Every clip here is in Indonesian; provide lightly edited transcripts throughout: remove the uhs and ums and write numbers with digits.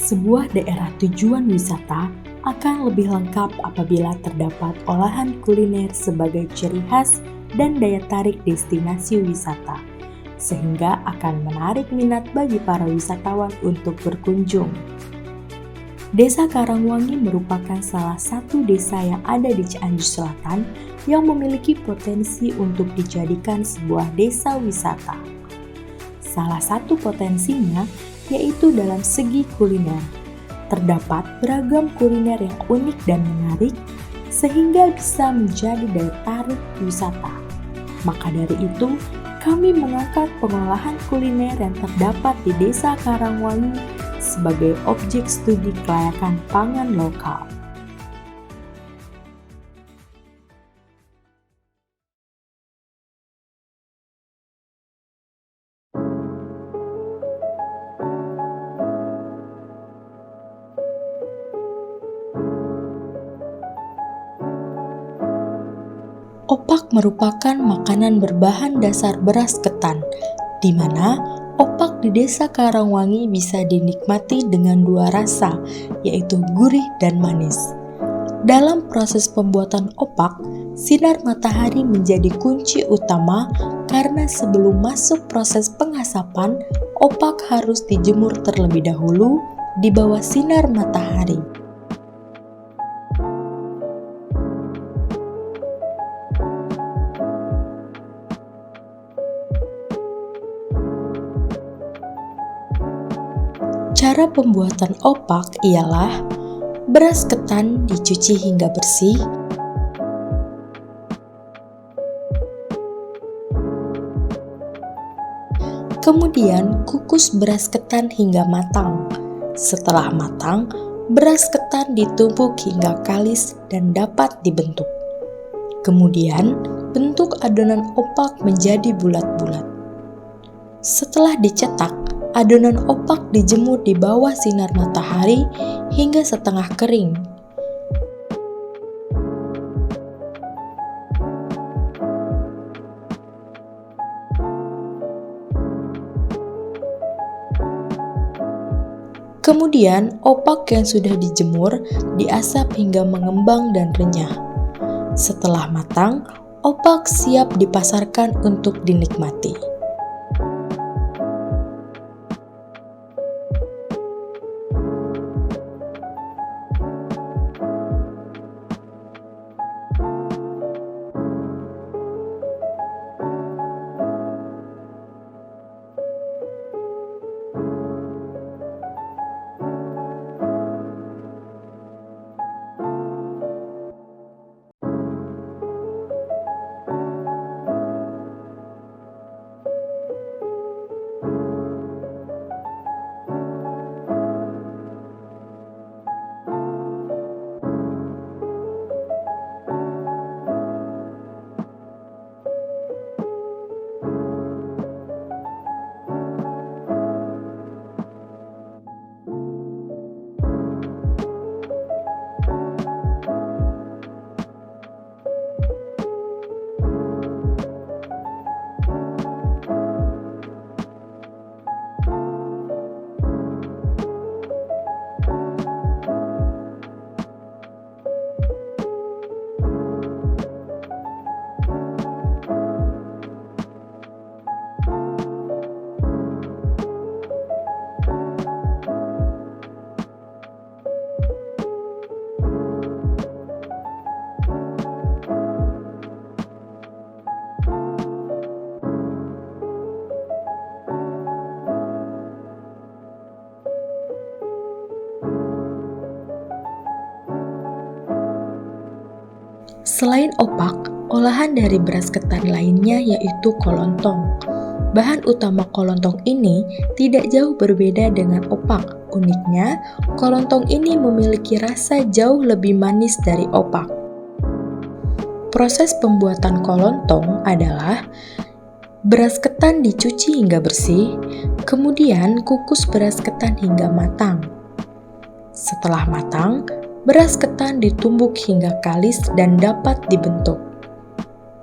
Sebuah daerah tujuan wisata akan lebih lengkap apabila terdapat olahan kuliner sebagai ciri khas dan daya tarik destinasi wisata, sehingga akan menarik minat bagi para wisatawan untuk berkunjung. Desa Karangwangi merupakan salah satu desa yang ada di Cianjur Selatan yang memiliki potensi untuk dijadikan sebuah desa wisata. Salah satu potensinya yaitu dalam segi kuliner. Terdapat beragam kuliner yang unik dan menarik sehingga bisa menjadi daya tarik wisata. Maka dari itu, kami mengangkat pengolahan kuliner yang terdapat di Desa Karangwangi sebagai objek studi kelayakan pangan lokal. Opak merupakan makanan berbahan dasar beras ketan, di mana opak di Desa Karangwangi bisa dinikmati dengan dua rasa, yaitu gurih dan manis. Dalam proses pembuatan opak, sinar matahari menjadi kunci utama karena sebelum masuk proses pengasapan, opak harus dijemur terlebih dahulu di bawah sinar matahari. Cara pembuatan opak ialah beras ketan dicuci hingga bersih, kemudian kukus beras ketan hingga matang. Setelah matang, beras ketan ditumbuk hingga kalis dan dapat dibentuk. Kemudian, bentuk adonan opak menjadi bulat-bulat. Setelah dicetak, adonan opak dijemur di bawah sinar matahari hingga setengah kering. Kemudian, opak yang sudah dijemur diasap hingga mengembang dan renyah. Setelah matang, opak siap dipasarkan untuk dinikmati. Selain opak, olahan dari beras ketan lainnya yaitu kolontong. Bahan utama kolontong ini tidak jauh berbeda dengan opak. Uniknya, kolontong ini memiliki rasa jauh lebih manis dari opak. Proses pembuatan kolontong adalah beras ketan dicuci hingga bersih, kemudian kukus beras ketan hingga matang. Setelah matang, beras ketan ditumbuk hingga kalis dan dapat dibentuk.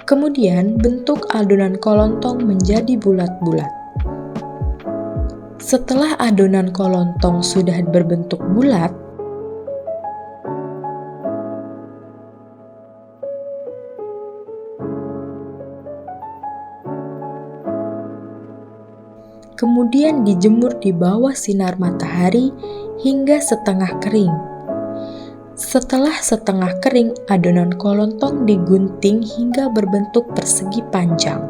Kemudian bentuk adonan kolontong menjadi bulat-bulat. Setelah adonan kolontong sudah berbentuk bulat, kemudian dijemur di bawah sinar matahari hingga setengah kering. Setelah setengah kering, adonan kolontong digunting hingga berbentuk persegi panjang.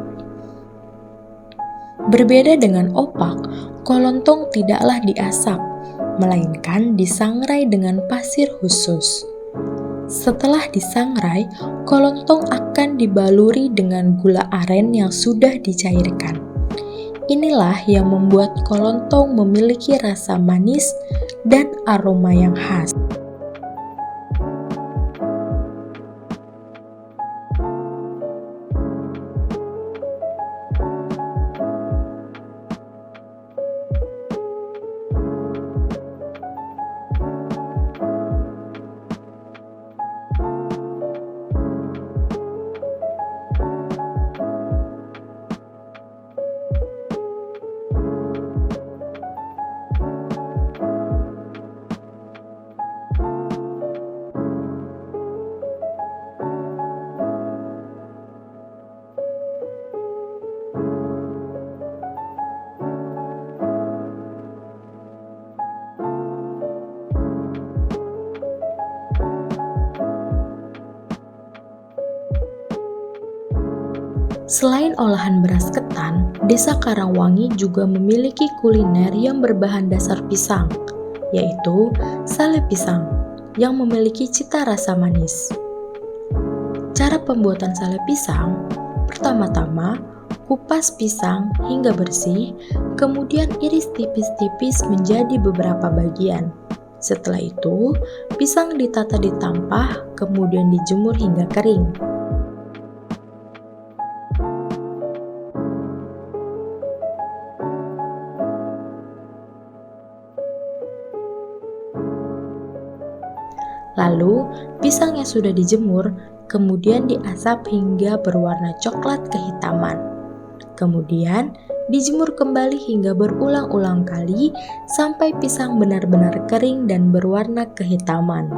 Berbeda dengan opak, kolontong tidaklah diasap, melainkan disangrai dengan pasir khusus. Setelah disangrai, kolontong akan dibaluri dengan gula aren yang sudah dicairkan. Inilah yang membuat kolontong memiliki rasa manis dan aroma yang khas. Selain olahan beras ketan, Desa Karangwangi juga memiliki kuliner yang berbahan dasar pisang, yaitu sale pisang, yang memiliki cita rasa manis. Cara pembuatan sale pisang, pertama-tama kupas pisang hingga bersih, kemudian iris tipis-tipis menjadi beberapa bagian. Setelah itu, pisang ditata di tampah, kemudian dijemur hingga kering. Lalu, pisang yang sudah dijemur kemudian diasap hingga berwarna coklat kehitaman. Kemudian, dijemur kembali hingga berulang-ulang kali sampai pisang benar-benar kering dan berwarna kehitaman.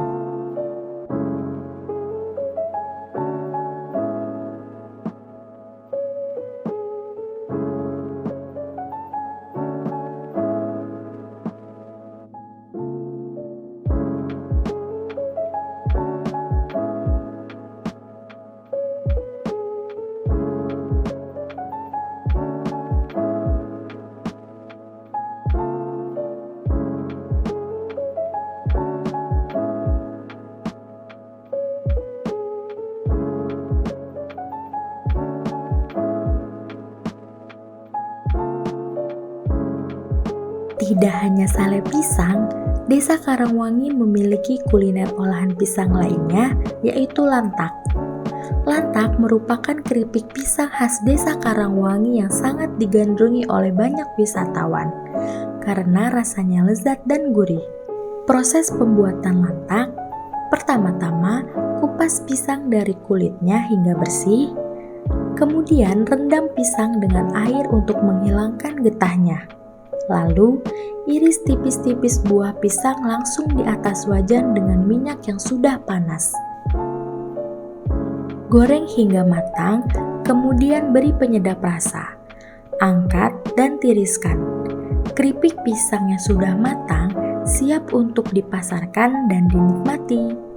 Tidak hanya sale pisang, Desa Karangwangi memiliki kuliner olahan pisang lainnya, yaitu lantak. Lantak merupakan keripik pisang khas Desa Karangwangi yang sangat digandrungi oleh banyak wisatawan karena rasanya lezat dan gurih. Proses pembuatan lantak, pertama-tama kupas pisang dari kulitnya hingga bersih, kemudian rendam pisang dengan air untuk menghilangkan getahnya. Lalu, iris tipis-tipis buah pisang langsung di atas wajan dengan minyak yang sudah panas. Goreng hingga matang, kemudian beri penyedap rasa. Angkat dan tiriskan. Keripik pisang yang sudah matang siap untuk dipasarkan dan dinikmati.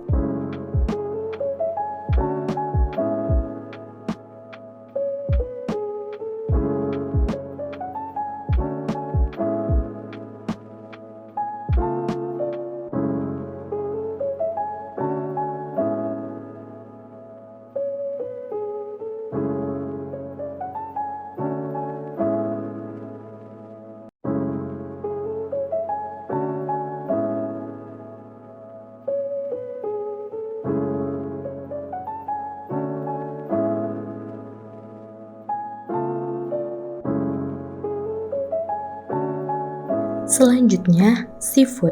Selanjutnya, seafood.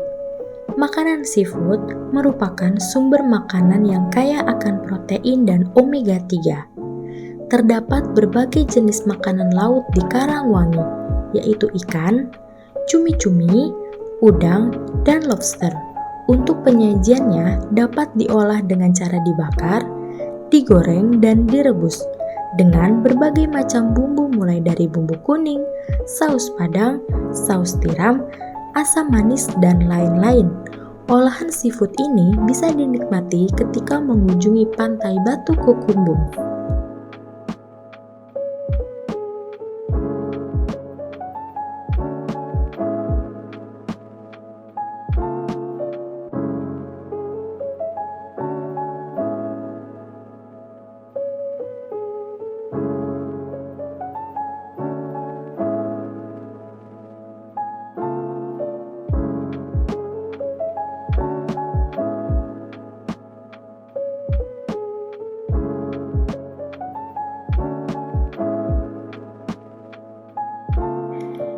Makanan seafood merupakan sumber makanan yang kaya akan protein dan omega 3. Terdapat berbagai jenis makanan laut di Karangwangi, yaitu ikan, cumi-cumi, udang, dan lobster. Untuk penyajiannya dapat diolah dengan cara dibakar, digoreng, dan direbus dengan berbagai macam bumbu mulai dari bumbu kuning, saus padang, saus tiram, asam manis, dan lain-lain. Olahan seafood ini bisa dinikmati ketika mengunjungi pantai Batu Kukumbung.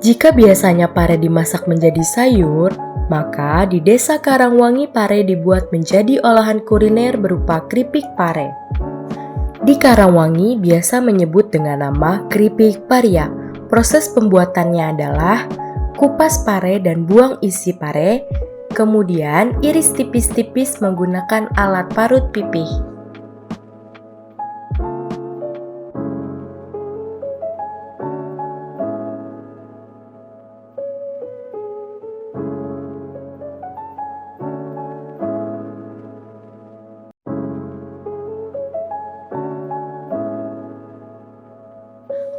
Jika biasanya pare dimasak menjadi sayur, maka di Desa Karangwangi pare dibuat menjadi olahan kuliner berupa keripik pare. Di Karangwangi biasa menyebut dengan nama keripik paria. Proses pembuatannya adalah kupas pare dan buang isi pare, kemudian iris tipis-tipis menggunakan alat parut pipih.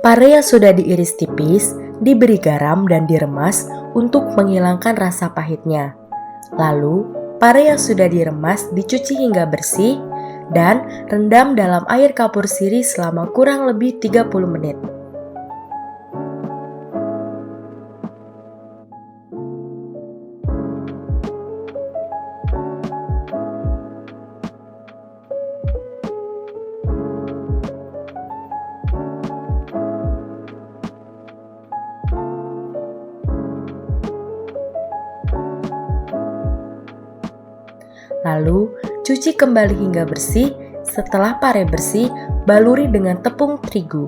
Pare yang sudah diiris tipis diberi garam dan diremas untuk menghilangkan rasa pahitnya. Lalu, pare yang sudah diremas dicuci hingga bersih dan rendam dalam air kapur sirih selama kurang lebih 30 menit. Lalu, cuci kembali hingga bersih. Setelah pare bersih, baluri dengan tepung terigu.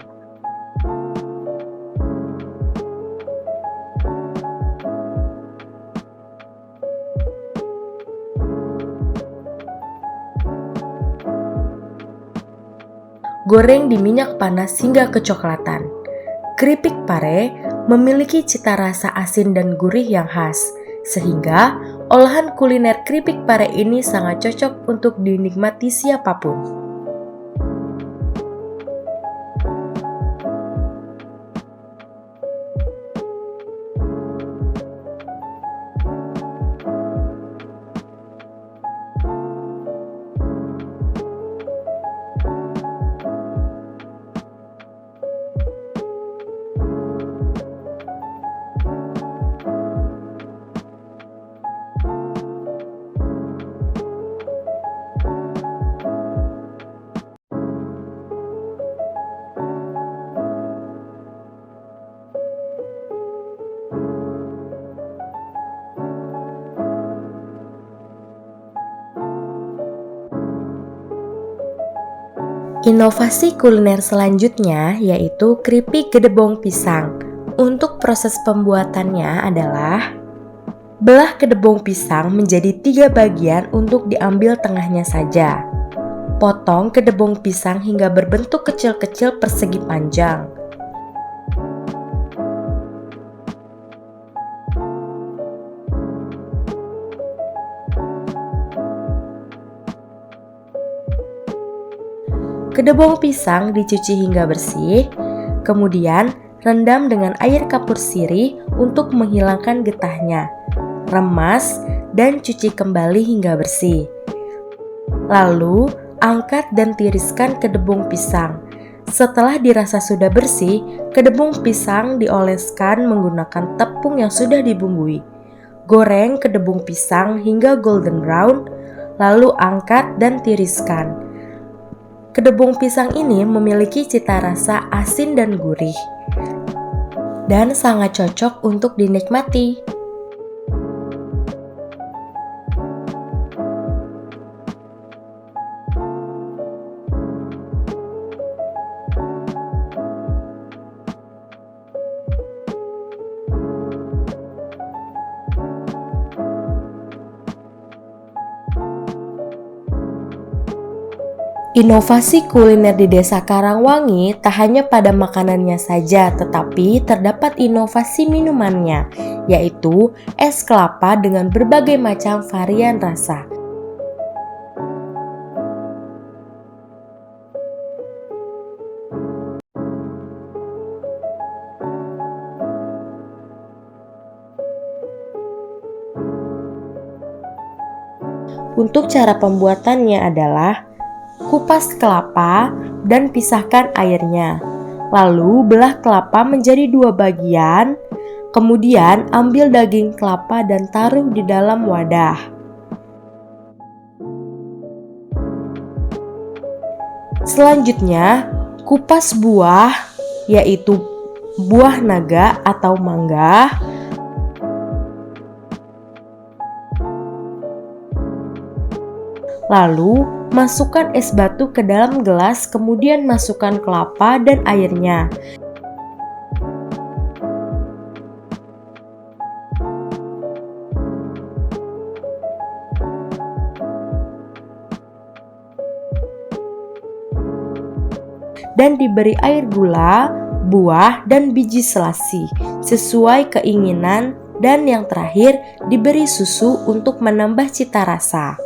Goreng di minyak panas hingga kecoklatan. Keripik pare memiliki cita rasa asin dan gurih yang khas, sehingga olahan kuliner keripik pare ini sangat cocok untuk dinikmati siapapun. Inovasi kuliner selanjutnya yaitu keripik gedebong pisang. Untuk proses pembuatannya adalah belah gedebong pisang menjadi 3 bagian untuk diambil tengahnya saja. Potong gedebong pisang hingga berbentuk kecil-kecil persegi panjang. Gedebong pisang dicuci hingga bersih, kemudian rendam dengan air kapur sirih untuk menghilangkan getahnya. Remas dan cuci kembali hingga bersih. Lalu, angkat dan tiriskan gedebong pisang. Setelah dirasa sudah bersih, gedebong pisang dioleskan menggunakan tepung yang sudah dibumbui. Goreng gedebong pisang hingga golden brown, lalu angkat dan tiriskan. Gedebong pisang ini memiliki cita rasa asin dan gurih, dan sangat cocok untuk dinikmati. Inovasi kuliner di Desa Karangwangi tak hanya pada makanannya saja, tetapi terdapat inovasi minumannya, yaitu es kelapa dengan berbagai macam varian rasa. Untuk cara pembuatannya adalah kupas kelapa dan pisahkan airnya. Lalu belah kelapa menjadi 2 bagian. Kemudian ambil daging kelapa dan taruh di dalam wadah. Selanjutnya, kupas buah, yaitu buah naga atau mangga. Lalu, masukkan es batu ke dalam gelas, kemudian masukkan kelapa dan airnya. Dan diberi air gula, buah, dan biji selasi sesuai keinginan, dan yang terakhir diberi susu untuk menambah cita rasa.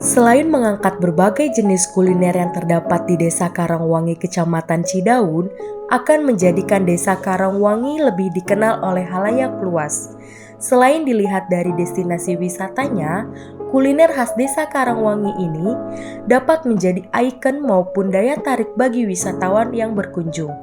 Selain mengangkat berbagai jenis kuliner yang terdapat di Desa Karangwangi, Kecamatan Cidaun, akan menjadikan Desa Karangwangi lebih dikenal oleh halayak luas. Selain dilihat dari destinasi wisatanya, kuliner khas Desa Karangwangi ini dapat menjadi ikon maupun daya tarik bagi wisatawan yang berkunjung.